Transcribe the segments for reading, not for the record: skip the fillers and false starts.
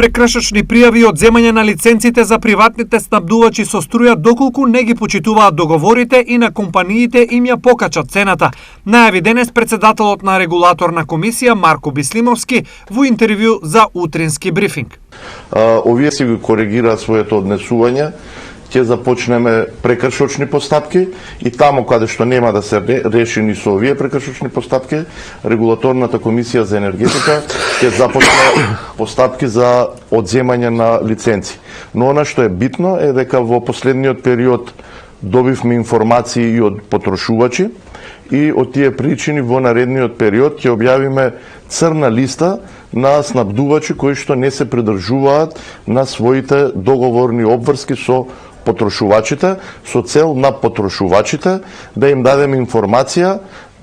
Прекршочни пријави од земање на лиценците за приватните снабдувачи со струја доколку не ги почитуваат договорите и на компаниите им ја покачат цената, најави денес председателот на регулаторна комисија Марко Бислимовски во интервју за утрински брифинг. Овие си го коригираат своето однесување, ќе започнеме прекршочни постапки и таму каде што нема да се решени со овие прекршочни постапки, регулаторната комисија за енергетика ќе започне постапки за одземање на лиценци. Но она што е битно е дека во последниот период добивме информации и од потрошувачи и од тие причини во наредниот период ќе објавиме црна листа на снабдувачи кои што не се придржуваат на своите договорни обврски со потрошувачите, со цел на потрошувачите да им дадеме информација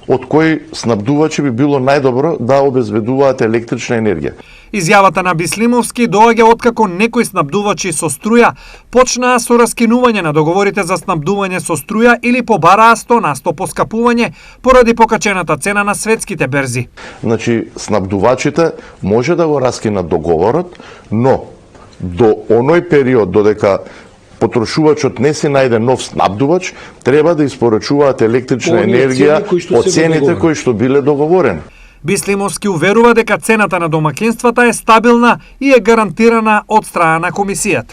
од кои снабдувачи би било најдобро да обезбедуваат електрична енергија. Изјавата на Бислимовски доаѓа откако некои снабдувачи со струја почнаа со раскинување на договорите за снабдување со струја или побараа 100% поскапување поради покачената цена на светските берзи. Значи, снабдувачите може да го раскинат договорот, но до оној период додека потрошувачот не се најде нов снабдувач, треба да испорачуваат електрична енергија по цените кои што биле договорени. Бислимовски уверува дека цената на домакинствата е стабилна и е гарантирана од страна на комисијата.